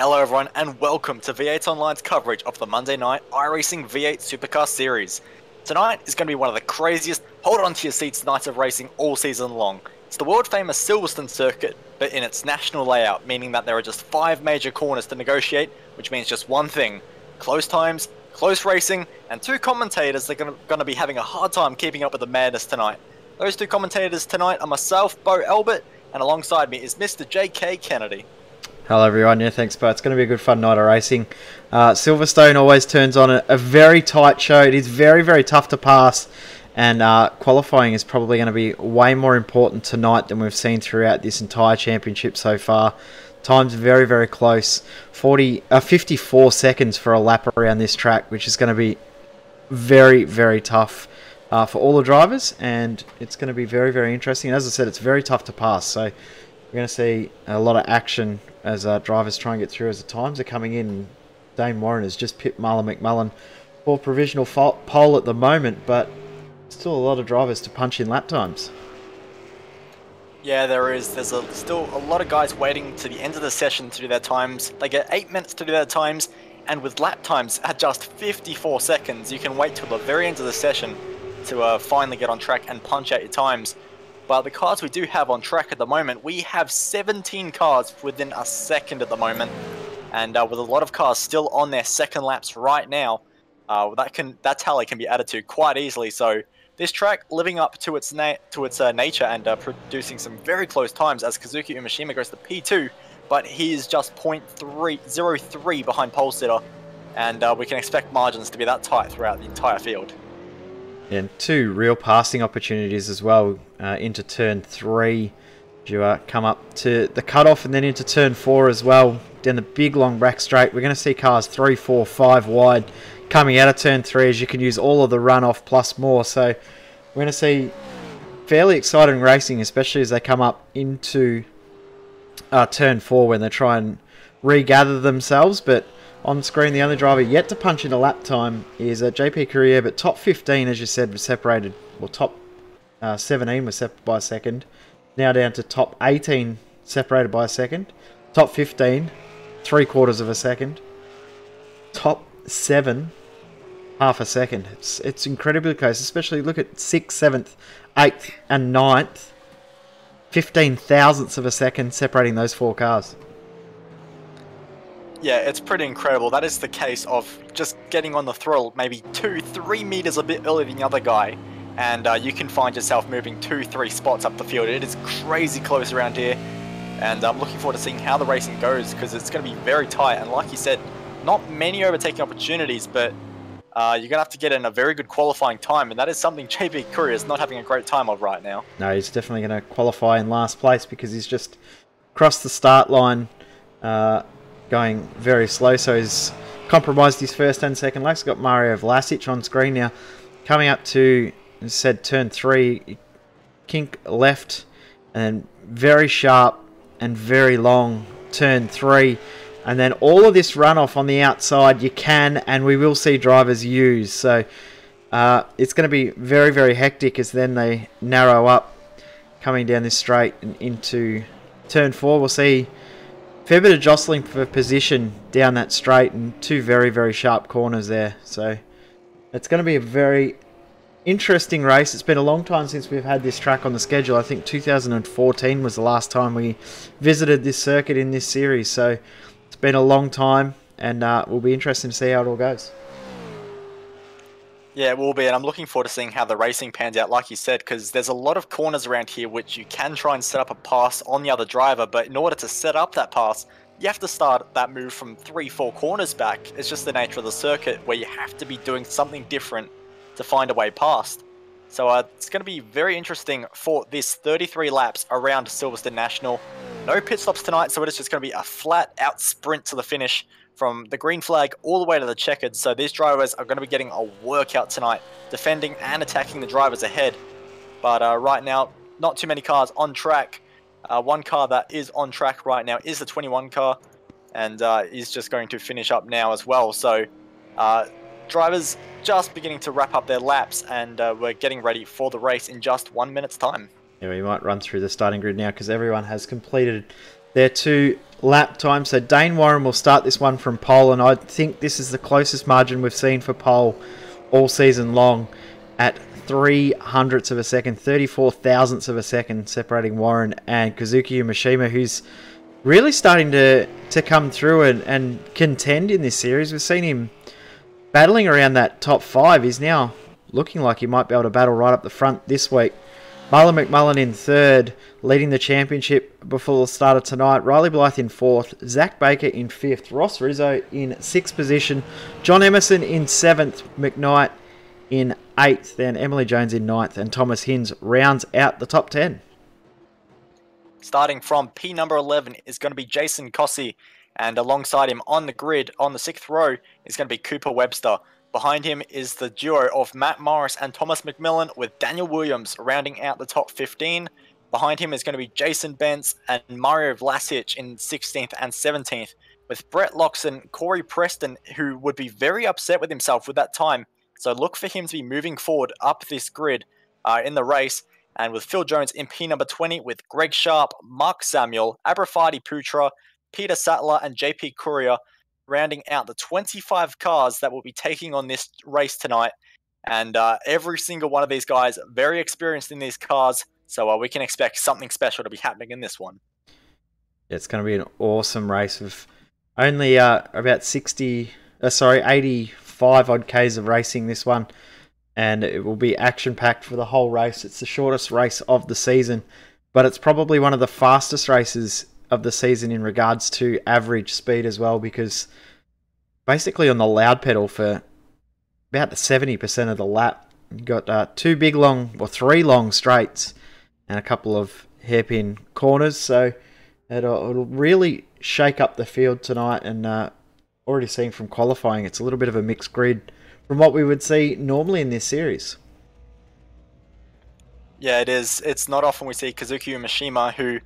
Hello everyone and welcome to V8 Online's coverage of the Monday night iRacing V8 Supercar series. Tonight is going to be one of the craziest hold on to your seats nights of racing all season long. It's the world famous Silverstone circuit, but in its national layout, meaning that there are just 5 major corners to negotiate, which means just one thing: close times, close racing, and 2 commentators that are going to be having a hard time keeping up with the madness tonight. Those 2 commentators tonight are myself, Bo Albert, and alongside me is Mr. JK Kennedy. Hello everyone, yeah thanks Bo. It's going to be a good fun night of racing. Silverstone always turns on a very tight show. It is very tough to pass, and qualifying is probably going to be way more important tonight than we've seen throughout this entire championship so far. Time's very close. 54 seconds for a lap around this track, which is going to be very tough for all the drivers, and it's going to be very interesting. And as I said, it's very tough to pass, so we're going to see a lot of action as drivers try and get through as the times are coming in. Dane Warren has just pipped Marlon McMullen for provisional pole at the moment, but still a lot of drivers to punch in lap times. Yeah, there is. There's still a lot of guys waiting to the end of the session to do their times. They get 8 minutes to do their times, and with lap times at just 54 seconds, you can wait till the very end of the session to finally get on track and punch out your times. But the cars we do have on track at the moment, we have 17 cars within a second at the moment, and with a lot of cars still on their second laps right now, that tally can be added to quite easily. So this track living up to its nature and producing some very close times, as Kazuki Umeshima goes to P2, but he is just 0.03 behind pole sitter, and we can expect margins to be that tight throughout the entire field. And 2 real passing opportunities as well into turn 3. You come up to the cutoff and then into turn 4 as well. Down the big long back straight, we're going to see cars 3, 4, 5 wide coming out of turn 3, as you can use all of the runoff plus more. So we're going to see fairly exciting racing, especially as they come up into turn 4 when they try and regather themselves. But on screen, the only driver yet to punch in a lap time is JP Courier, but top 15, as you said, was separated, or top 17 was separated by a second. Now down to top 18, separated by a second. Top 15, 3/4 of a second. Top 7, half a second. It's incredibly close, especially look at 6th, 7th, 8th, and 9th. 15 thousandths of a second separating those 4 cars. Yeah, it's pretty incredible. That is the case of just getting on the throttle maybe 2-3 meters a bit earlier than the other guy, and you can find yourself moving 2-3 spots up the field. It is crazy close around here, and I'm looking forward to seeing how the racing goes, because it's going to be very tight. And like you said, not many overtaking opportunities, but you're going to have to get in a very good qualifying time, and that is something JP Courier is not having a great time of right now. No, he's definitely going to qualify in last place because he's just crossed the start line going very slow, so he's compromised his first and second laps. Got Mario Vlasic on screen now, coming up to, as I said, turn 3, kink left, and very sharp and very long turn 3, and then all of this runoff on the outside you can and we will see drivers use. So it's going to be very hectic as then they narrow up coming down this straight and into turn 4. We'll see a fair bit of jostling for position down that straight, and 2 very sharp corners there. So it's going to be a very interesting race. It's been a long time since we've had this track on the schedule. I think 2014 was the last time we visited this circuit in this series. So it's been a long time, and will be interesting to see how it all goes. Yeah, it will be, and I'm looking forward to seeing how the racing pans out, like you said, because there's a lot of corners around here which you can try and set up a pass on the other driver, but in order to set up that pass, you have to start that move from 3-4 corners back. It's just the nature of the circuit where you have to be doing something different to find a way past. So it's going to be very interesting for this 33 laps around Silverstone National. No pit stops tonight, so it is just going to be a flat out sprint to the finish from the green flag all the way to the checkered. So these drivers are going to be getting a workout tonight, defending and attacking the drivers ahead. But right now, not too many cars on track. One car that is on track right now is the 21 car, and is just going to finish up now as well. So drivers just beginning to wrap up their laps, and we're getting ready for the race in just 1 minute's time. Yeah, we might run through the starting grid now because everyone has completed their 2 lap times. So Dane Warren will start this one from pole, and I think this is the closest margin we've seen for pole all season long at 0.03 of a second, 34 thousandths of a second separating Warren and Kazuki Umeshima, who's really starting to come through and contend in this series. We've seen him battling around that top 5. He's now looking like he might be able to battle right up the front this week. Marlon McMullen in 3rd, leading the championship before the start of tonight. Riley Blythe in 4th, Zach Baker in 5th, Ross Rizzo in 6th position, John Emerson in 7th, McKnight in 8th, then Emily Jones in 9th, and Thomas Hinds rounds out the top 10. Starting from P number 11 is going to be Jason Cossey, and alongside him on the grid on the 6th row is going to be Cooper Webster. Behind him is the duo of Matt Morris and Thomas McMillan, with Daniel Williams rounding out the top 15. Behind him is going to be Jason Bentz and Mario Vlasic in 16th and 17th, with Brett Loxon, Corey Preston, who would be very upset with himself with that time. So look for him to be moving forward up this grid in the race. And with Phil Jones in P number 20, with Greg Sharp, Mark Samuel, Abrafati Putra, Peter Sattler, and JP Courier rounding out the 25 cars that will be taking on this race tonight. And every single one of these guys very experienced in these cars, so we can expect something special to be happening in this one. It's going to be an awesome race with only about 85 odd Ks of racing this one, and it will be action-packed for the whole race. It's the shortest race of the season, but it's probably one of the fastest races of the season in regards to average speed as well, because basically on the loud pedal for about 70% of the lap, you've got 3 long straights and a couple of hairpin corners, so it'll really shake up the field tonight. And already seen from qualifying, it's a little bit of a mixed grid from what we would see normally in this series. Yeah, it is. It's not often we see Kazuki Umeshima, who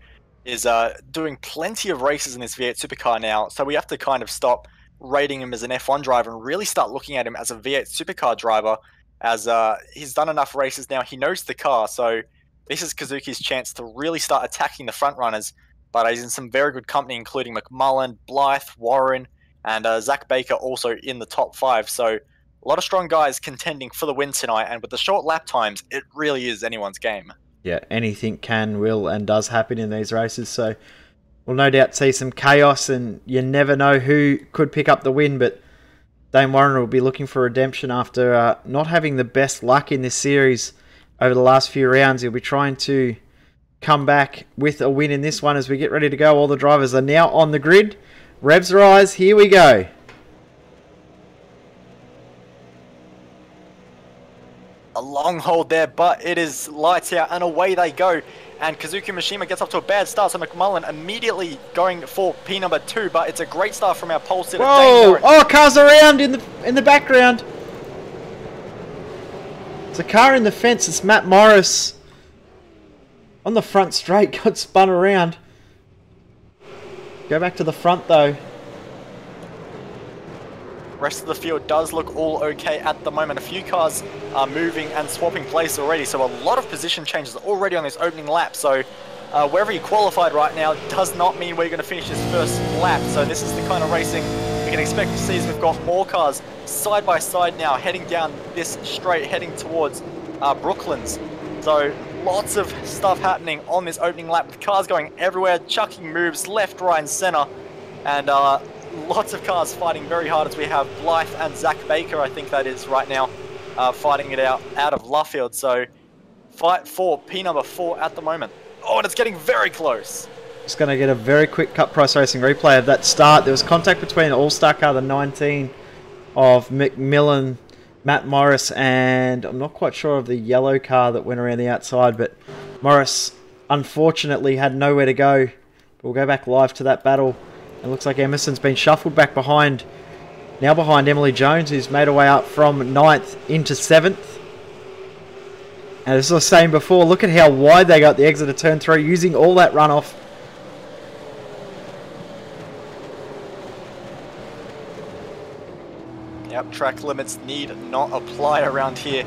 is doing plenty of races in this V8 Supercar now, so we have to kind of stop rating him as an F1 driver and really start looking at him as a V8 Supercar driver, as he's done enough races now, he knows the car, so this is Kazuki's chance to really start attacking the front runners. But he's in some very good company, including McMullen, Blythe, Warren, and Zach Baker also in the top 5, so a lot of strong guys contending for the win tonight, and with the short lap times, it really is anyone's game. Yeah, anything can, will, and does happen in these races, so we'll no doubt see some chaos, and you never know who could pick up the win, but Dane Warren will be looking for redemption after not having the best luck in this series over the last few rounds. He'll be trying to come back with a win in this one as we get ready to go. All the drivers are now on the grid. Revs rise, here we go. A long hold there, but it is lights out and away they go. And Kazuki Mishima gets off to a bad start, so McMullen immediately going for P number 2, but it's a great start from our pole sitter. Whoa! Oh, cars around in the background. It's a car in the fence. It's Matt Morris on the front straight, got spun around. Go back to the front though. Rest of the field does look all okay at the moment. A few cars are moving and swapping place already, so a lot of position changes already on this opening lap. So wherever you qualified right now does not mean we're going to finish this first lap. So this is the kind of racing we can expect to see, as we've got more cars side by side now heading down this straight, heading towards Brooklands. So lots of stuff happening on this opening lap, with cars going everywhere, chucking moves left, right and center, and lots of cars fighting very hard, as we have Blythe and Zach Baker, I think that is right now, fighting it out of Luffield. So fight for P number 4 at the moment. Oh, and it's getting very close. Just going to get a very quick Cup Price Racing replay of that start. There was contact between All-Star car, the 19 of McMillan, Matt Morris, and I'm not quite sure of the yellow car that went around the outside, but Morris unfortunately had nowhere to go. But we'll go back live to that battle. It looks like Emerson's been shuffled back behind, now behind Emily Jones, who's made her way up from 9th into 7th. And as I was saying before, look at how wide they got the exit of turn 3, using all that runoff. Yep, track limits need not apply around here,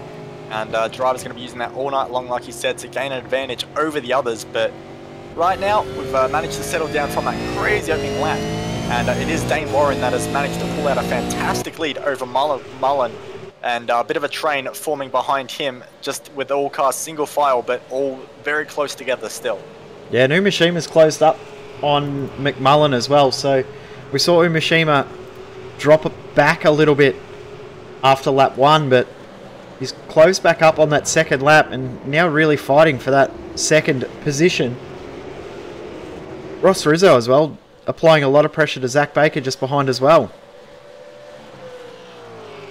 and drivers going to be using that all night long, like you said, to gain an advantage over the others. But Right now, we've managed to settle down from that crazy opening lap, and it is Dane Warren that has managed to pull out a fantastic lead over Mullen, and a bit of a train forming behind him, just with all cars single file, but all very close together still. Yeah, and Umashima's closed up on McMullen as well, so we saw Umashima drop it back a little bit after lap 1, but he's closed back up on that second lap and now really fighting for that second position. Ross Rizzo as well, applying a lot of pressure to Zach Baker just behind as well.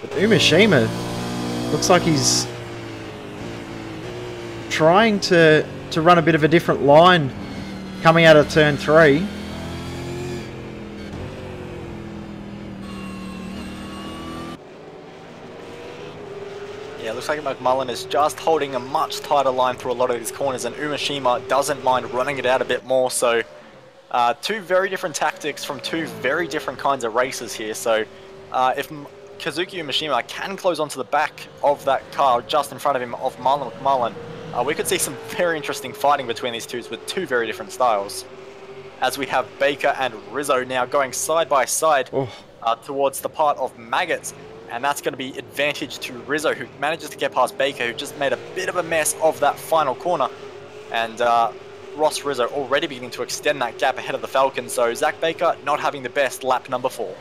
But Umashima looks like he's trying to run a bit of a different line coming out of turn 3. Yeah, looks like McMullen is just holding a much tighter line through a lot of these corners, and Umashima doesn't mind running it out a bit more. So two very different tactics from two very different kinds of races here. So if Kazuki Umashima can close onto the back of that car just in front of him of Marlon McMullen, we could see some very interesting fighting between these two with two very different styles. As we have Baker and Rizzo now going side by side towards the part of Maggots, and that's going to be advantage to Rizzo, who manages to get past Baker, who just made a bit of a mess of that final corner. And Ross Rizzo already beginning to extend that gap ahead of the Falcon, so Zach Baker not having the best lap number 4.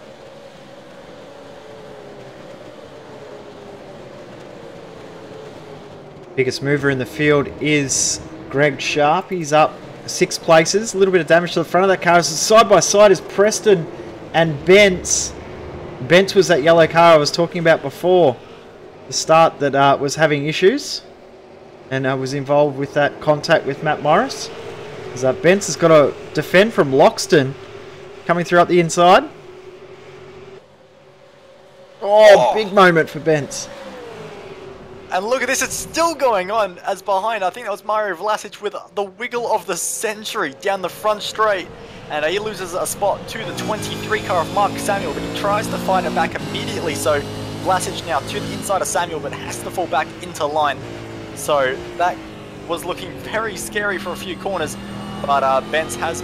Biggest mover in the field is Greg Sharp. He's up 6 places. A little bit of damage to the front of that car. So side by side is Preston and Bentz. Bentz was that yellow car I was talking about before the start that was having issues and was involved with that contact with Matt Morris. As Bentz has got to defend from Loxton coming through up the inside. Oh, big moment for Bentz. And look at this, it's still going on as behind, I think that was Mario Vlasic with the wiggle of the century down the front straight. And he loses a spot to the 23 car of Mark Samuel, but he tries to find it back immediately. So Vlasic now to the inside of Samuel, but has to fall back into line. So that was looking very scary for a few corners, but Benz has,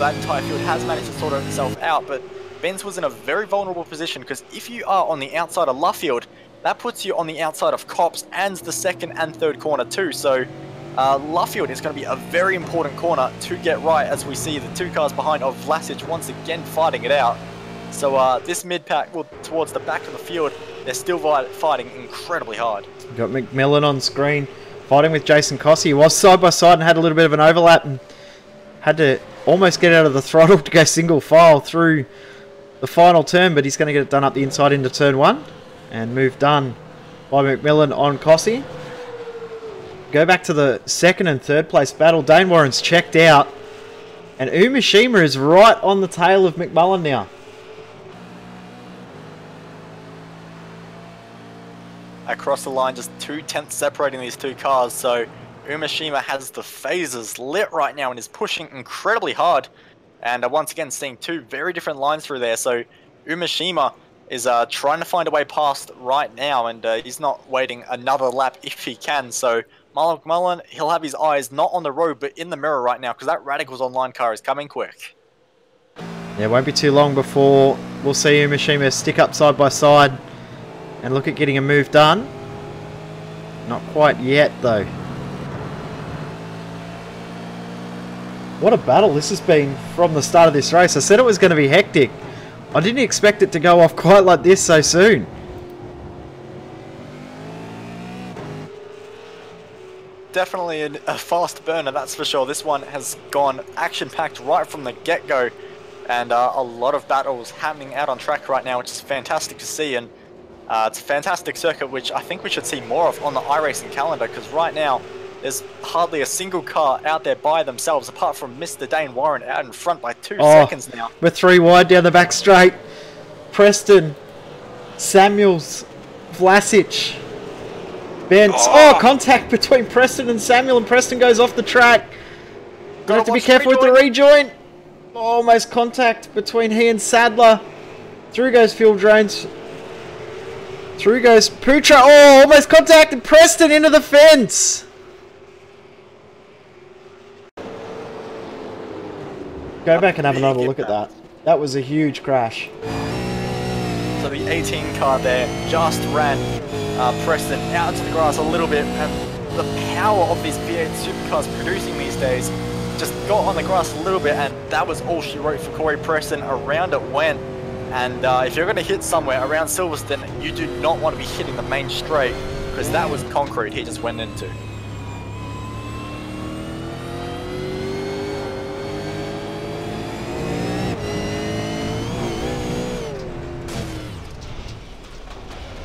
that entire field has managed to sort itself out. But Benz was in a very vulnerable position, because if you are on the outside of Luffield, that puts you on the outside of Copse and the second and third corner too. So Luffield is going to be a very important corner to get right, as we see the 2 cars behind of Vlasic once again fighting it out. So this mid-pack, well, towards the back of the field, they're still fighting incredibly hard. We've got McMillan on screen fighting with Jason Cossey. He was side by side and had a little bit of an overlap and had to almost get out of the throttle to go single file through the final turn, but he's going to get it done up the inside into turn 1. And move done by McMillan on Cossey. Go back to the second and third place battle. Dane Warren's checked out. And Umashima is right on the tail of McMullen now. Across the line, just 2/10 separating these 2 cars. So Umashima has the phasers lit right now and is pushing incredibly hard. And once again, seeing 2 very different lines through there. So Umashima is trying to find a way past right now, and he's not waiting another lap if he can. So Marlon McMullen, he'll have his eyes not on the road but in the mirror right now, because that Radicals Online car is coming quick. Yeah, it won't be too long before we'll see Umashima stick up side by side and look at getting a move done. Not quite yet though. What a battle this has been from the start of this race. I said it was going to be hectic. I didn't expect it to go off quite like this so soon. Definitely a fast burner, that's for sure. This one has gone action-packed right from the get-go, and a lot of battles happening out on track right now, which is fantastic to see. And it's a fantastic circuit, which I think we should see more of on the iRacing calendar, because right now there's hardly a single car out there by themselves, apart from Mr. Dane Warren out in front by 2 seconds now. We're 3 wide down the back straight. Preston, Samuels, Vlasic, Bentz. Oh, contact between Preston and Samuel, and Preston goes off the track. Gonna have to be careful with the rejoin. Almost contact between he and Sadler. Through goes Field Drones. Through goes Putra. Oh, almost contacted Preston into the fence. Go back and have another look at that. That was a huge crash. So the 18 car there just ran Preston out to the grass a little bit, and the power of these V8 supercars producing these days just got on the grass a little bit, and that was all she wrote for Corey Preston. Around it went, and if you're going to hit somewhere around Silverstone, you do not want to be hitting the main straight, because that was concrete he just went into.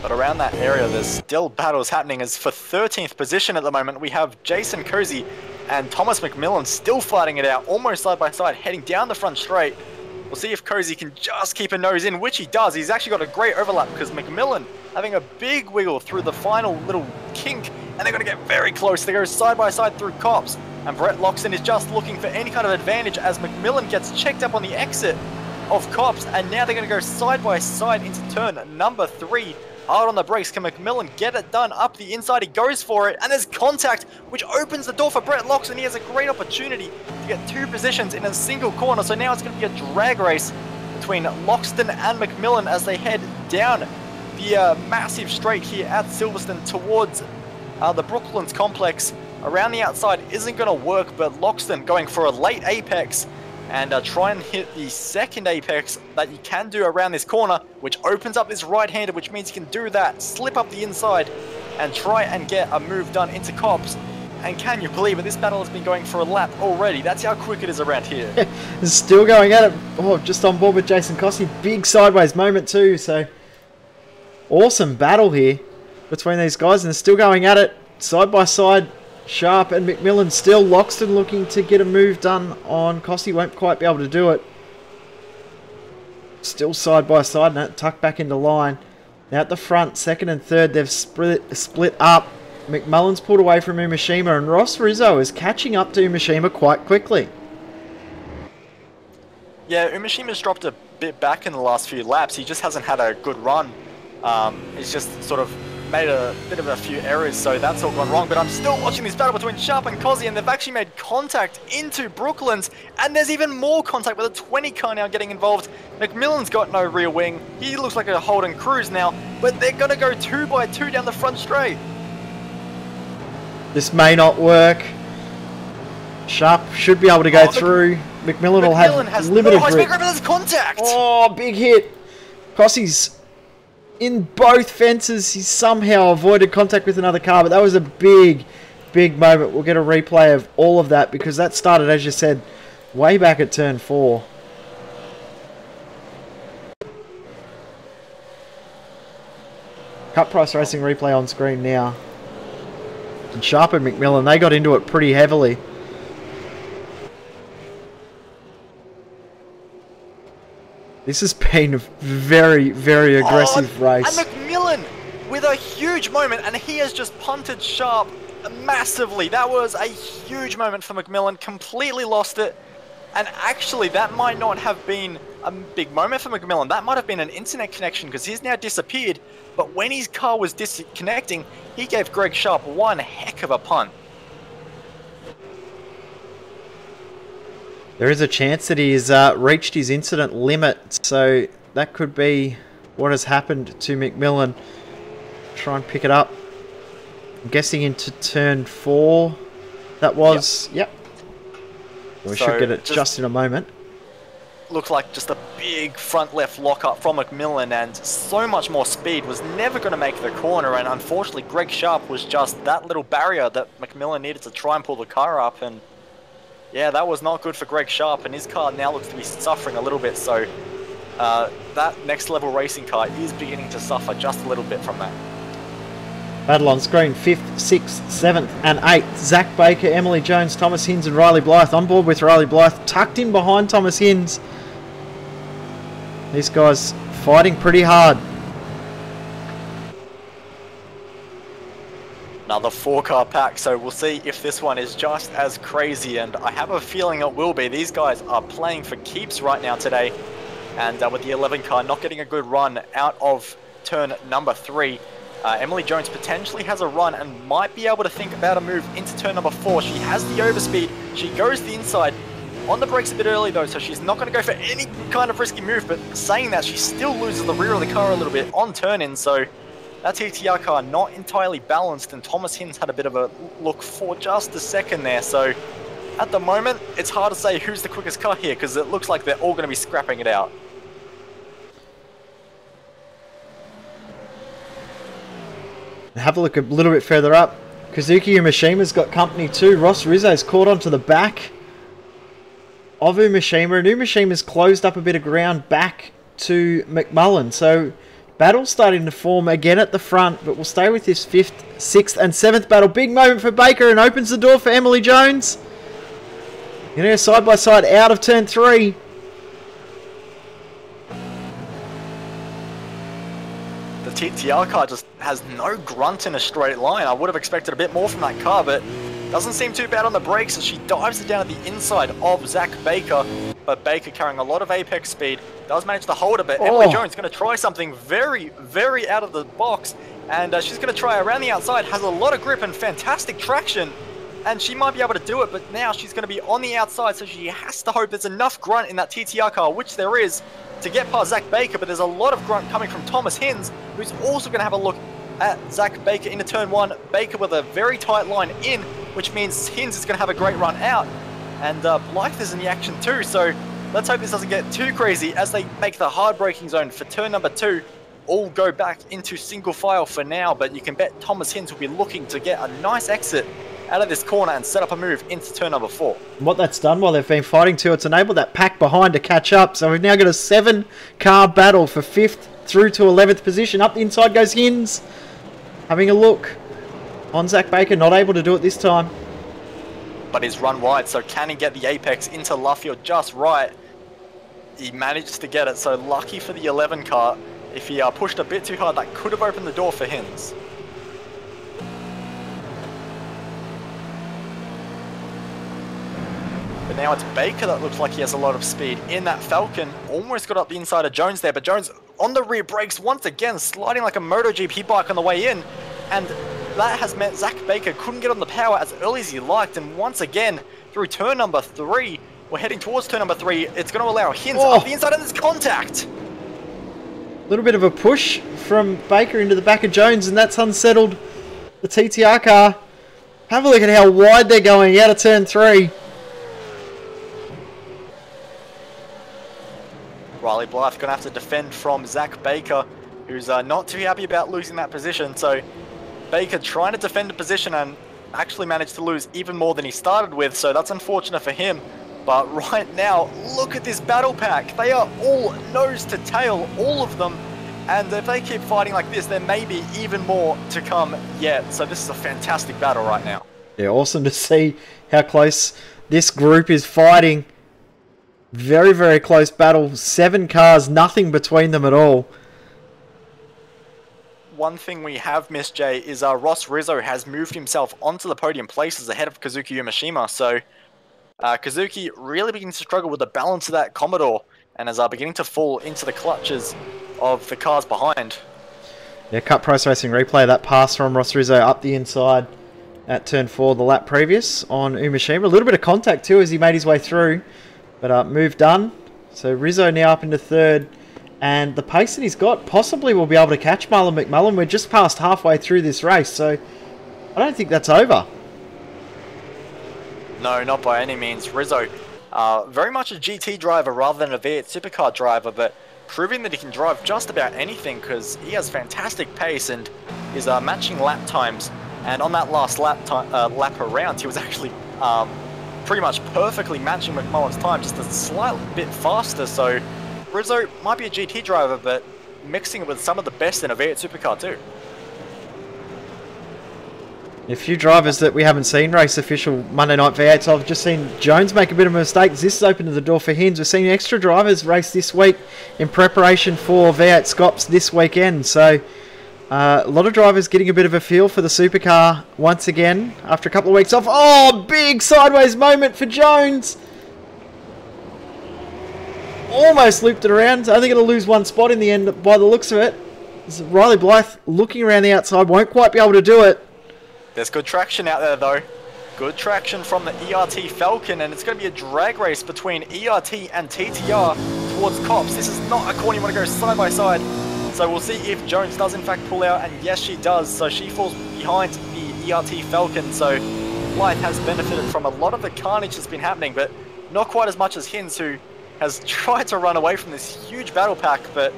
But around that area, there's still battles happening, as for 13th position at the moment, we have Jason Cozy and Thomas McMillan still fighting it out, almost side by side, heading down the front straight. We'll see if Cozy can just keep a nose in, which he does. He's actually got a great overlap, because McMillan having a big wiggle through the final little kink, and they're going to get very close. They go side by side through Copse, and Brett Loxton is just looking for any kind of advantage as McMillan gets checked up on the exit of Copse, and now they're going to go side by side into turn number 3. Hard on the brakes. Can McMillan get it done up the inside? He goes for it, and there's contact, which opens the door for Brett Loxton. He has a great opportunity to get 2 positions in a single corner. So now it's going to be a drag race between Loxton and McMillan as they head down the massive straight here at Silverstone towards the Brooklands complex. Around the outside isn't going to work, but Loxton going for a late apex and try and hit the second apex that you can do around this corner, which opens up this right-hander, which means you can do that, slip up the inside, and try and get a move done into Copse. And can you believe it, this battle has been going for a lap already. That's how quick it is around here. It's still going at it. Oh, just on board with Jason Cossey. Big sideways moment too, so awesome battle here between these guys, and they're still going at it side by side. Sharp and McMillan still. Loxton looking to get a move done on Cossey. Won't quite be able to do it. Still side by side, and tucked back into line. Now at the front, second and third, they've split up. McMullen's pulled away from Umashima, and Ross Rizzo is catching up to Umashima quite quickly. Yeah, Umashima's dropped a bit back in the last few laps. He just hasn't had a good run. He's just sort of made a bit of a few errors, so that's all gone wrong. But I'm still watching this battle between Sharp and Cossey, and they've actually made contact into Brooklands, and there's even more contact with a 20 car now getting involved. McMillan's got no rear wing. He looks like a Holden Cruz now, but they're going to go 2 by 2 down the front straight. This may not work. Sharp should be able to go through. McMillan will have limited grip. There's contact! Oh, big hit. Cossey's in both fences. He's somehow avoided contact with another car, but that was a big, big moment. We'll get a replay of all of that because that started, as you said, way back at turn 4. Cut Price Racing replay on screen now. And Sharp and McMillan, they got into it pretty heavily. This has been a very, very aggressive race. And McMillan with a huge moment, and he has just punted Sharp massively. That was a huge moment for McMillan, completely lost it. And actually, that might not have been a big moment for McMillan. That might have been an internet connection because he's now disappeared. But when his car was disconnecting, he gave Greg Sharp one heck of a punt. There is a chance that he's reached his incident limit, so that could be what has happened to McMillan. Try and pick it up. I'm guessing into turn 4. That was, yep. We should get it just in a moment. Looked like just a big front left lock up from McMillan, and so much more speed was never going to make the corner, and unfortunately Greg Sharp was just that little barrier that McMillan needed to try and pull the car up, and yeah, that was not good for Greg Sharp, and his car now looks to be suffering a little bit, so that next level racing car is beginning to suffer just a little bit from that. Battle on screen, 5th, 6th, 7th and 8th. Zach Baker, Emily Jones, Thomas Hinds and Riley Blythe. On board with Riley Blythe, tucked in behind Thomas Hinds. These guys fighting pretty hard. Another 4-car pack, so we'll see if this one is just as crazy, and I have a feeling it will be. These guys are playing for keeps right now today, and with the 11 car not getting a good run out of turn number 3, Emily Jones potentially has a run and might be able to think about a move into turn number 4. She has the overspeed, she goes the inside, on the brakes a bit early though, so she's not going to go for any kind of risky move, but saying that, she still loses the rear of the car a little bit on turn-in, so that TTR car not entirely balanced, and Thomas Hinz had a bit of a look for just a second there, so at the moment, it's hard to say who's the quickest car here, because it looks like they're all going to be scrapping it out. Have a look a little bit further up. Kazuki Umashima's got company too. Ross Rizzo's caught onto the back of Umashima, and Umashima's closed up a bit of ground back to McMullen. So battle's starting to form again at the front, but we'll stay with this 5th, 6th and 7th battle. Big moment for Baker, and opens the door for Emily Jones. In her side by side out of turn 3. The TTR car just has no grunt in a straight line. I would have expected a bit more from that car, but doesn't seem too bad on the brakes as she dives it down at the inside of Zach Baker. But Baker, carrying a lot of apex speed, does manage to hold it, but Emily Jones going to try something very, very out of the box, and she's going to try around the outside, has a lot of grip and fantastic traction, and she might be able to do it, but now she's going to be on the outside, so she has to hope there's enough grunt in that TTR car, which there is, to get past Zach Baker, but there's a lot of grunt coming from Thomas Hinz, who's also going to have a look at Zach Baker into turn 1. Baker with a very tight line in, which means Hinz is going to have a great run out, and Blythe is in the action too, so let's hope this doesn't get too crazy as they make the hard braking zone for turn number 2. All go back into single file for now, but you can bet Thomas Hinz will be looking to get a nice exit out of this corner and set up a move into turn number 4. What that's done while they've been fighting too, it's enabled that pack behind to catch up. So we've now got a 7-car battle for 5th through to 11th position. Up the inside goes Hinz, having a look on Zach Baker, not able to do it this time. But he's run wide, so can he get the apex into Luffield just right? He managed to get it, so lucky for the 11 car. If he pushed a bit too hard, that could have opened the door for Hinz. But now it's Baker that looks like he has a lot of speed in that Falcon. Almost got up the inside of Jones there, but Jones on the rear brakes once again, sliding like a MotoGP bike on the way in. And that has meant Zach Baker couldn't get on the power as early as he liked. And once again, through turn number 3, we're heading towards turn number 3. It's going to allow Hinz up the inside, and there's contact. A little bit of a push from Baker into the back of Jones, and that's unsettled the TTR car. Have a look at how wide they're going out of turn 3. Riley Blythe going to have to defend from Zach Baker, who's not too happy about losing that position. So Baker trying to defend the position and actually managed to lose even more than he started with. So that's unfortunate for him. But right now, look at this battle pack. They are all nose to tail, all of them. And if they keep fighting like this, there may be even more to come yet. So this is a fantastic battle right now. Yeah, awesome to see how close this group is fighting. Very, very close battle. 7 cars, nothing between them at all. One thing we have missed, Jay, is Ross Rizzo has moved himself onto the podium places ahead of Kazuki Umashima. So Kazuki really begins to struggle with the balance of that Commodore and is beginning to fall into the clutches of the cars behind. Yeah, Cup Price Racing replay, that pass from Ross Rizzo up the inside at turn 4, the lap previous on Umashima. A little bit of contact too as he made his way through. But move done. So Rizzo now up into 3rd. And the pace that he's got possibly will be able to catch Marlon McMullen. We're just past halfway through this race. So I don't think that's over. No, not by any means. Rizzo, very much a GT driver rather than a V8 Supercar driver. But proving that he can drive just about anything because he has fantastic pace and is matching lap times. And on that last lap around, he was actually... pretty much perfectly matching McMullen's time, just a slight bit faster. So Rizzo might be a GT driver, but mixing it with some of the best in a V8 Supercar too. A few drivers that we haven't seen race official Monday Night V8s. I've just seen Jones make a bit of a mistake. This has opened the door for Hinz. We're seeing extra drivers race this week in preparation for V8 Scops this weekend. So a lot of drivers getting a bit of a feel for the Supercar once again after a couple of weeks off. Oh, big sideways moment for Jones. Almost looped it around. Only going to lose 1 spot in the end by the looks of it. Riley Blythe looking around the outside. Won't quite be able to do it. There's good traction out there though. Good traction from the ERT Falcon, and it's going to be a drag race between ERT and TTR towards Cops. This is not a corner you want to go side by side, so we'll see if Jones does in fact pull out, and yes she does, so she falls behind the ERT Falcon. So Blythe has benefited from a lot of the carnage that's been happening, but not quite as much as Hinz, who has tried to run away from this huge battle pack, but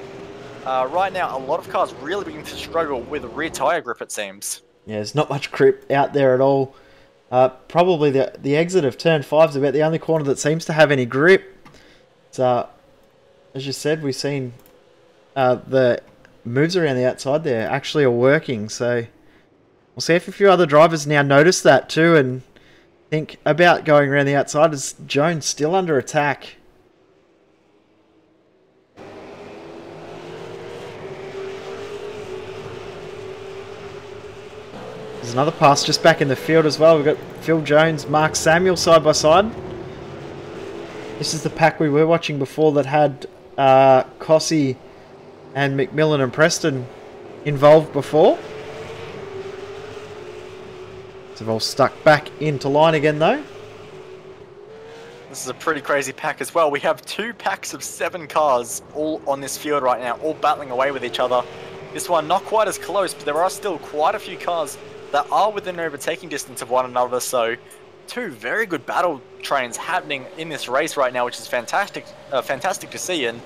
right now a lot of cars really begin to struggle with rear tyre grip, it seems. Yeah, there's not much grip out there at all. Probably the exit of turn 5 is about the only corner that seems to have any grip. So, as you said, we've seen the moves around the outside there actually are working. So we'll see if a few other drivers now notice that too and think about going around the outside. As Jones still under attack. There's another pass just back in the field as well. We've got Phil Jones, Mark Samuel side by side. This is the pack we were watching before that had Cossey and McMillan and Preston involved before. So they've all stuck back into line again though. This is a pretty crazy pack as well. We have 2 packs of 7 cars all on this field right now, all battling away with each other. This one not quite as close, but there are still quite a few cars that are within overtaking distance of one another, so 2 very good battle trains happening in this race right now, which is fantastic to see. And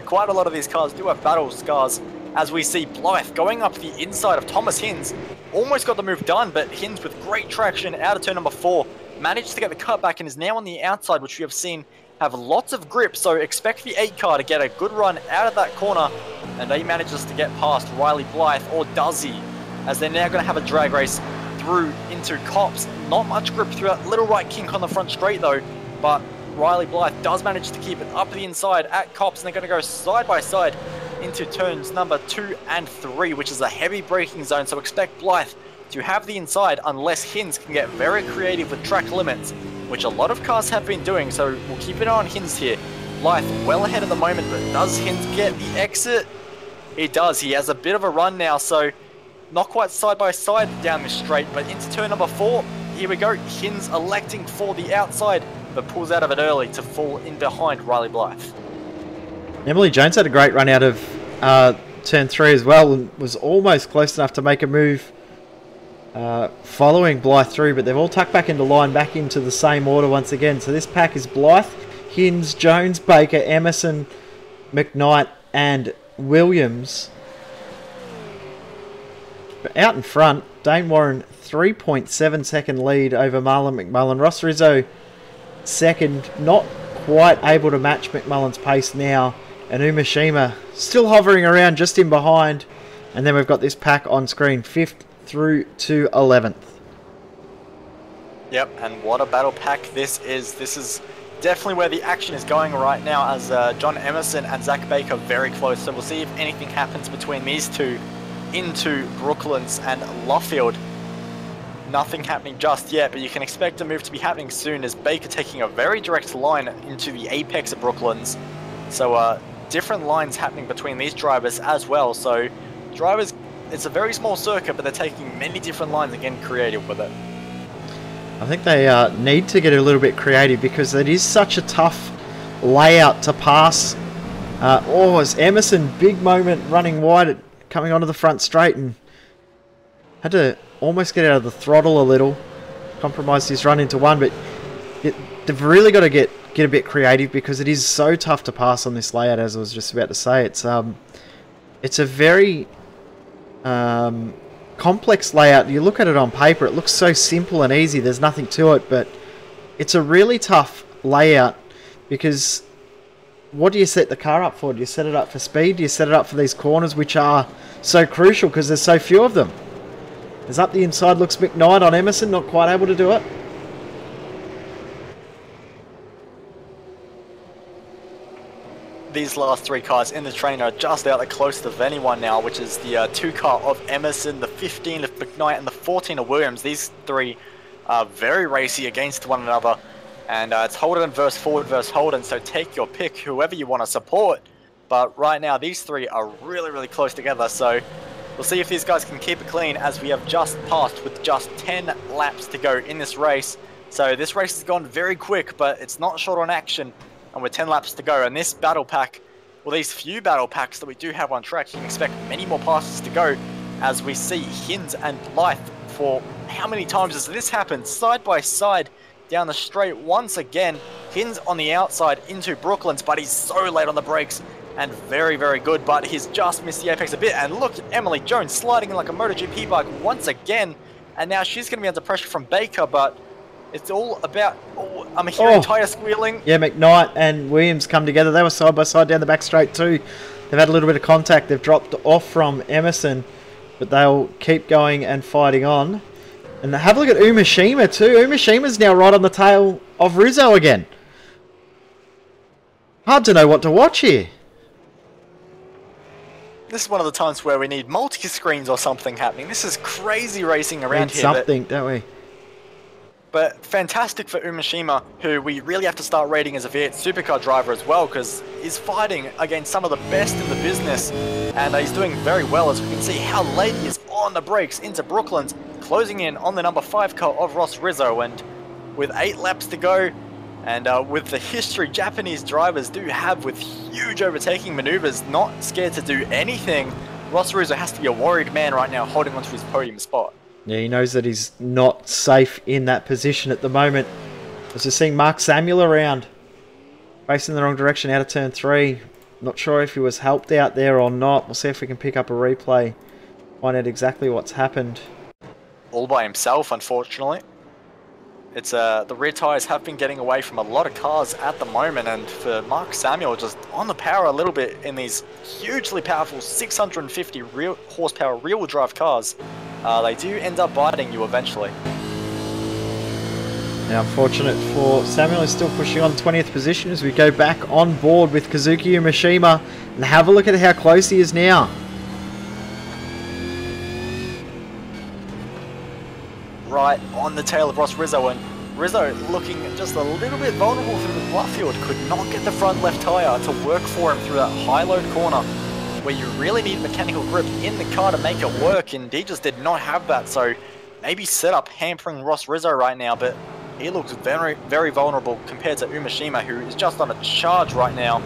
quite a lot of these cars do have battle scars, as we see Blythe going up the inside of Thomas Hinz. Almost got the move done, but Hinz with great traction out of turn number 4 managed to get the cutback and is now on the outside, which we have seen have lots of grip. So expect the 8 car to get a good run out of that corner, and he manages to get past Riley Blythe, or does he? As they're now going to have a drag race through into Cops. Not much grip through that little right kink on the front straight though, but Riley Blythe does manage to keep it up the inside at Cops, and they're going to go side by side into turns number 2 and 3, which is a heavy braking zone, so expect Blythe to have the inside unless Hinz can get very creative with track limits, which a lot of cars have been doing, so we'll keep an eye on Hinz here. Blythe well ahead at the moment, but does Hinz get the exit? He does. He has a bit of a run now, so not quite side by side down this straight, but into turn number 4, here we go. Hinz electing for the outside, but pulls out of it early to fall in behind Riley Blythe. Emily Jones had a great run out of turn 3 as well, and was almost close enough to make a move following Blythe through, but they've all tucked back into line, back into the same order once again. So this pack is Blythe, Hinz, Jones, Baker, Emerson, McKnight and Williams. But out in front, Dane Warren 3.7 second lead over Marlon McMullen. Ross Rizzo second, not quite able to match McMullen's pace now. And Umashima still hovering around just in behind. And then we've got this pack on screen, 5th through to 11th. Yep, and what a battle pack this is. This is definitely where the action is going right now, as John Emerson and Zach Baker are very close. So we'll see if anything happens between these two into Brooklands and Luffield. Nothing happening just yet, but you can expect a move to be happening soon, as Baker taking a very direct line into the apex of Brooklands. So different lines happening between these drivers as well. So drivers, it's a very small circuit, but they're taking many different lines and getting creative with it. I think they need to get a little bit creative, because it is such a tough layout to pass. As Emerson, big moment running wide, coming onto the front straight, and had to almost get out of the throttle a little, compromised his run into one. But they've really got to get a bit creative, because it is so tough to pass on this layout. As I was just about to say, it's a very complex layout. You look at it on paper, it looks so simple and easy, there's nothing to it, but it's a really tough layout, because what do you set the car up for? Do you set it up for speed? Do you set it up for these corners, which are so crucial because there's so few of them? As up the inside looks McKnight on Emerson, not quite able to do it. These last 3 cars in the train are just out the closest of anyone now, which is the 2 car of Emerson, the 15 of McKnight and the 14 of Williams. These 3 are very racy against one another, and it's Holden versus Ford versus Holden, so take your pick, whoever you want to support. But right now these 3 are really close together, so We'll see if these guys can keep it clean, as we have just passed with just 10 laps to go in this race. So this race has gone very quick, but it's not short on action, and with 10 laps to go. And this battle pack, well, these few battle packs that we do have on track, you can expect many more passes to go, as we see Hinz and Blythe for how many times has this happened? Side by side down the straight once again. Hinz on the outside into Brooklands, but he's so late on the brakes and very, very good, but he's just missed the apex a bit. And look at Emily Jones sliding in like a MotoGP bike once again, and now she's going to be under pressure from Baker, but it's all about, I'm hearing tyre squealing. Yeah, McKnight and Williams come together. They were side by side down the back straight too. They've had a little bit of contact. They've dropped off from Emerson, but they'll keep going and fighting on. And have a look at Umashima too. Umashima's now right on the tail of Rizzo again. Hard to know what to watch here. This is one of the times where we need multi-screens or something happening. This is crazy racing around Need here. something, don't we? But fantastic for Umashima, who we really have to start rating as a V8 Supercar driver as well, because he's fighting against some of the best in the business, and he's doing very well, as we can see how late he is on the brakes into Brooklands, closing in on the number 5 car of Ross Rizzo. And with 8 laps to go, and with the history Japanese drivers do have with huge overtaking maneuvers, not scared to do anything, Ross Rizzo has to be a worried man right now, holding onto his podium spot. Yeah, he knows that he's not safe in that position at the moment. I was just seeing Mark Samuel around, facing the wrong direction out of turn 3. Not sure if he was helped out there or not. We'll see if we can pick up a replay, find out exactly what's happened. All by himself, unfortunately. It's the rear tyres have been getting away from a lot of cars at the moment, and for Mark Samuel, just on the power a little bit in these hugely powerful 650 horsepower rear-wheel drive cars, they do end up biting you eventually. Now, unfortunate for Samuel, is still pushing on 20th position as we go back on board with Kazuki Umashima, and have a look at how close he is now. Right on the tail of Ross Rizzo, and Rizzo looking just a little bit vulnerable through the bluff field. Could not get the front left tyre to work for him through that high load corner where you really need mechanical grip in the car to make it work, and he just did not have that. So maybe setup hampering Ross Rizzo right now, but he looks very, very vulnerable compared to Umashima, who is just on a charge right now.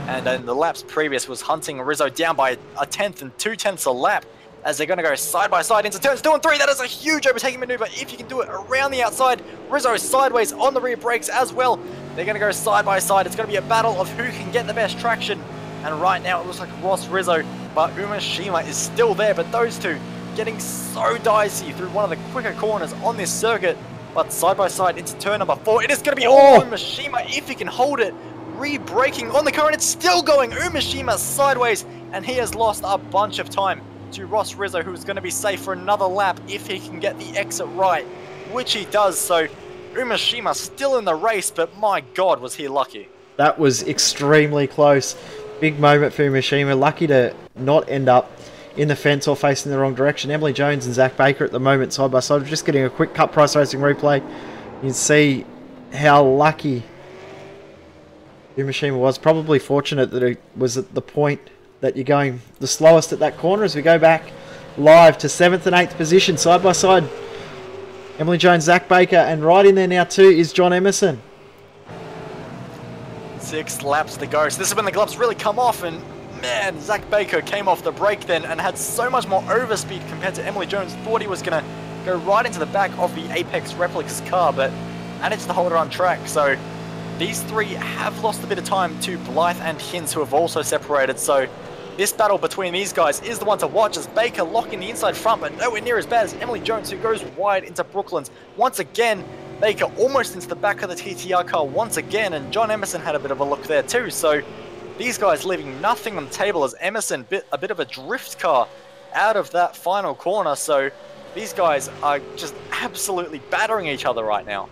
And in the laps previous was hunting Rizzo down by a tenth and 2/10 a lap, as they're going to go side by side into turns 2 and 3. That is a huge overtaking maneuver if you can do it around the outside. Rizzo sideways on the rear brakes as well. They're going to go side by side. It's going to be a battle of who can get the best traction. And right now it looks like Ross Rizzo, but Umashima is still there. But those two getting so dicey through one of the quicker corners on this circuit. But side by side into turn number 4. It is going to be Umashima if he can hold it. Re-braking on the car, and it's still going. Umashima sideways, and he has lost a bunch of time to Ross Rizzo, who is going to be safe for another lap if he can get the exit right, which he does. So Umashima still in the race, but my God, was he lucky. That was extremely close. Big moment for Umashima. Lucky to not end up in the fence or facing the wrong direction. Emily Jones and Zach Baker at the moment side by side. We're just getting a quick Cup Price Racing replay. You can see how lucky Umashima was. Probably fortunate that it was at the point that you're going the slowest at that corner, as we go back live to 7th and 8th position side by side. Emily Jones, Zach Baker, and right in there now too is John Emerson. 6 laps to go. So this is when the gloves really come off, and man, Zach Baker came off the brake then and had so much more overspeed compared to Emily Jones. Thought he was going to go right into the back of the Apex Replica's car, but managed to hold it on track. So these three have lost a bit of time to Blythe and Hinz, who have also separated. So this battle between these guys is the one to watch, as Baker locking the inside front, but nowhere near as bad as Emily Jones, who goes wide into Brooklands. Once again, Baker almost into the back of the TTR car once again, and John Emerson had a bit of a look there too. So these guys leaving nothing on the table, as Emerson a bit of a drift car out of that final corner. So these guys are just absolutely battering each other right now.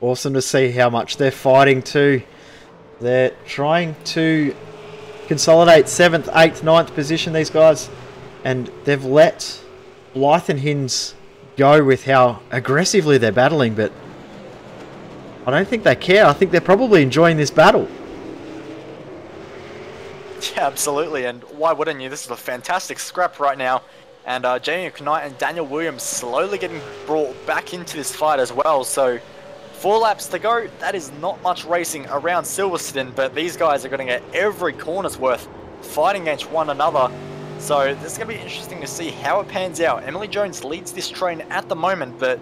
Awesome to see how much they're fighting too. They're trying to consolidate 7th, 8th, 9th position, these guys, and they've let Blythe and Hinz go with how aggressively they're battling, but I don't think they care. I think they're probably enjoying this battle. Yeah, absolutely, and why wouldn't you? This is a fantastic scrap right now, and Jamie McKnight and Daniel Williams slowly getting brought back into this fight as well, so 4 laps to go. That is not much racing around Silverstone, but these guys are going to get every corner's worth fighting against one another, so this is going to be interesting to see how it pans out. Emily Jones leads this train at the moment, but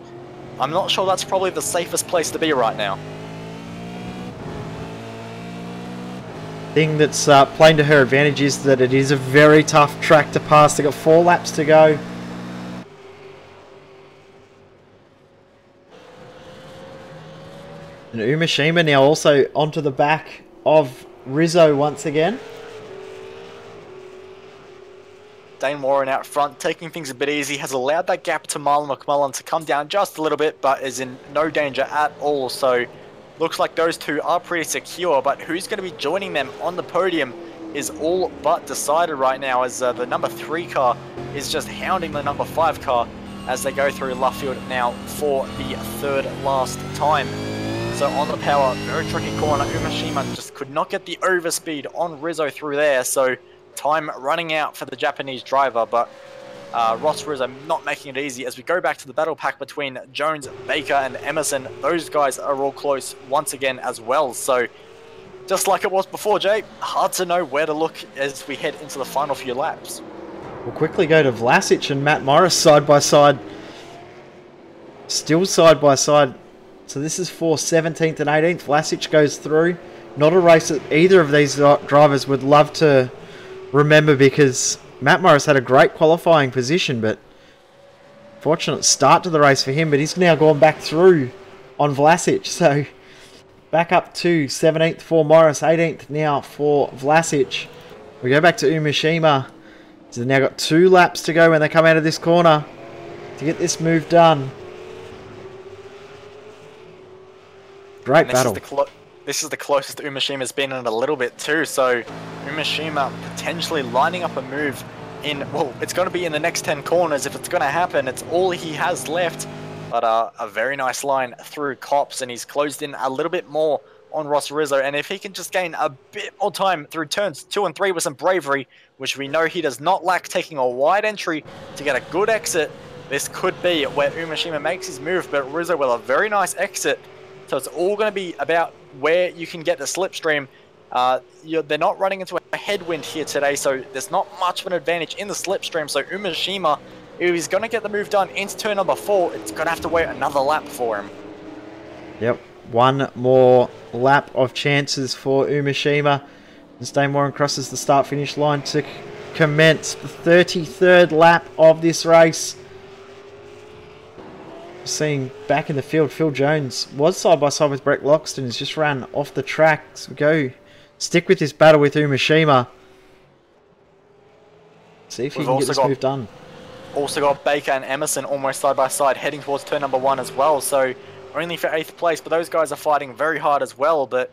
I'm not sure that's probably the safest place to be right now. Thing that's playing to her advantage is that it is a very tough track to pass. They've got 4 laps to go. And Umashima now also onto the back of Rizzo once again. Dane Warren out front, taking things a bit easy, has allowed that gap to Marlon McMullen to come down just a little bit, but is in no danger at all. So looks like those two are pretty secure, but who's going to be joining them on the podium is all but decided right now, as the number 3 car is just hounding the number 5 car as they go through Luffield now for the 3rd last time. So on the power, very tricky corner, Umashima just could not get the overspeed on Rizzo through there, so time running out for the Japanese driver, but Ross Rizzo not making it easy as we go back to the battle pack between Jones, Baker and Emerson. Those guys are all close once again as well, so just like it was before, Jay, hard to know where to look as we head into the final few laps. We'll quickly go to Vlasic and Matt Morris side by side. Still side by side. So this is for 17th and 18th. Vlasic goes through. Not a race that either of these drivers would love to remember, because Matt Morris had a great qualifying position, but fortunate start to the race for him, but he's now gone back through on Vlasic. So back up to 17th for Morris, 18th now for Vlasic. We go back to Umashima. So they've now got 2 laps to go when they come out of this corner to get this move done. Great battle. This is the closest Umashima's been in a little bit too, so Umashima potentially lining up a move in, well, it's going to be in the next 10 corners if it's going to happen. It's all he has left, but a very nice line through Cops, and he's closed in a little bit more on Ross Rizzo, and if he can just gain a bit more time through turns 2 and 3 with some bravery, which we know he does not lack, taking a wide entry to get a good exit, this could be where Umashima makes his move, but Rizzo with a very nice exit. So it's all going to be about where you can get the slipstream. They're not running into a headwind here today, so there's not much of an advantage in the slipstream. So Umashima, if he's going to get the move done into turn number 4, it's going to have to wait another lap for him. Yep, 1 more lap of chances for Umashima. And Dane Warren crosses the start-finish line to commence the 33rd lap of this race. Seeing back in the field, Phil Jones was side by side with Brett Loxton. He's just ran off the track. So we go stick with this battle with Umashima. See if he can get this move done. Also got Baker and Emerson almost side by side, heading towards turn number 1 as well. So only for 8th place, but those guys are fighting very hard as well. But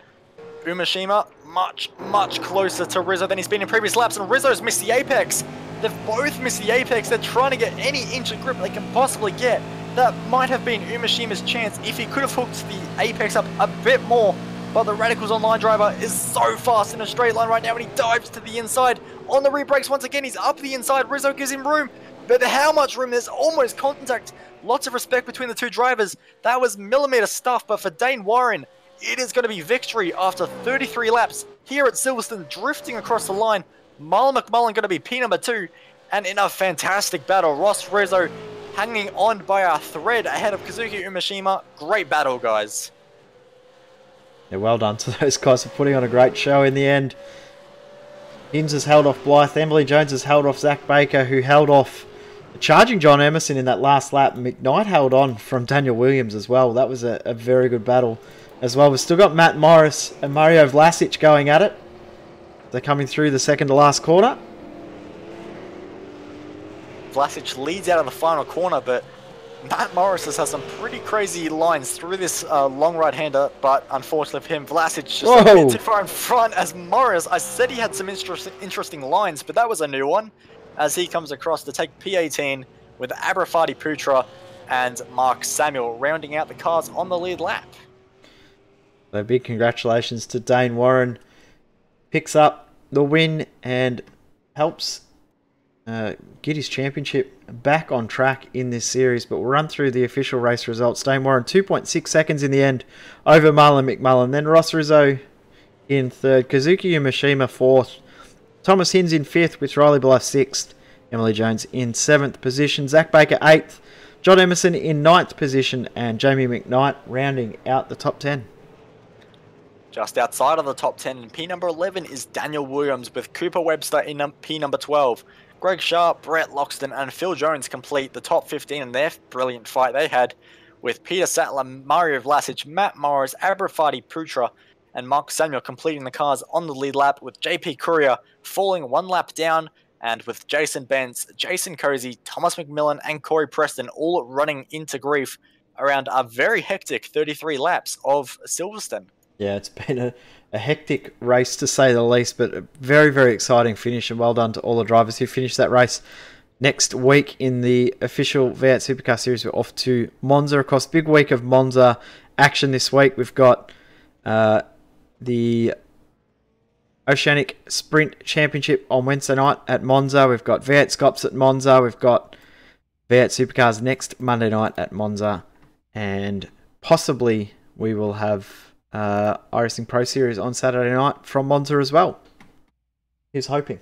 Umashima much closer to Rizzo than he's been in previous laps, and Rizzo's missed the apex. They've both missed the apex. They're trying to get any inch of grip they can possibly get. That might have been Umashima's chance if he could have hooked the apex up a bit more, but the Radicals Online driver is so fast in a straight line right now, and he dives to the inside on the re-brakes once again. He's up the inside. Rizzo gives him room, but how much room? There's almost contact. Lots of respect between the two drivers. That was millimeter stuff, but for Dane Warren, it is going to be victory after 33 laps here at Silverstone, drifting across the line. Marlon McMullen going to be P number 2, and in a fantastic battle, Ross Rizzo hanging on by a thread ahead of Kazuki Umashima. Great battle, guys. Yeah, well done to those guys for putting on a great show in the end. Hinz has held off Blythe. Emily Jones has held off Zach Baker, who held off charging John Emerson in that last lap. McKnight held on from Daniel Williams as well. That was a very good battle as well. We've still got Matt Morris and Mario Vlasic going at it. They're coming through the second to last corner. Vlasic leads out of the final corner, but Matt Morris has some pretty crazy lines through this long right-hander, but unfortunately for him, Vlasic just a bit too far in front as Morris. I said he had some interesting lines, but that was a new one, as he comes across to take P18 with Abrafati Putra and Mark Samuel rounding out the cars on the lead lap. So big congratulations to Dane Warren. Picks up the win and helps get his championship back on track in this series. But we'll run through the official race results. Dane Warren 2.6 seconds in the end over Marlon McMullen. Then Ross Rizzo in third, Kazuki Yamashima fourth, Thomas Hinz in fifth with Riley Blythe sixth, Emily Jones in seventh position, Zach Baker eighth, John Emerson in ninth position, and Jamie McKnight rounding out the top 10. Just outside of the top 10 in P number 11 is Daniel Williams with Cooper Webster in P number 12. Greg Sharp, Brett Loxton and Phil Jones complete the top 15 in their brilliant fight they had, with Peter Sattler, Mario Vlasic, Matt Morris, Abrafati Putra and Mark Samuel completing the cars on the lead lap, with JP Courier falling one lap down, and with Jason Benz, Jason Cozy, Thomas McMillan and Corey Preston all running into grief around a very hectic 33 laps of Silverstone. Yeah, it's been a hectic race to say the least, but a very, very exciting finish, and well done to all the drivers who finished that race. Next week in the official V8 Supercar Series, we're off to Monza. Of course, big week of Monza action this week. We've got the Oceanic Sprint Championship on Wednesday night at Monza. We've got V8 Scops at Monza. We've got V8 Supercars next Monday night at Monza. And possibly we will have iRacing Pro Series on Saturday night from Monza as well. Here's hoping.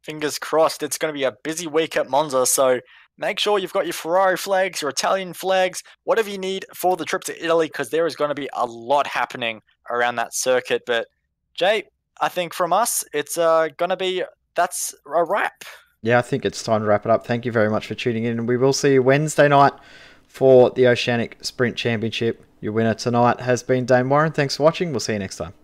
Fingers crossed. It's going to be a busy week at Monza, so make sure you've got your Ferrari flags, your Italian flags, whatever you need for the trip to Italy, because there is going to be a lot happening around that circuit. But Jay, I think from us, it's going to be, that's a wrap. Yeah, I think it's time to wrap it up. Thank you very much for tuning in, and we will see you Wednesday night for the Oceanic Sprint Championship. Your winner tonight has been Dane Warren. Thanks for watching. We'll see you next time.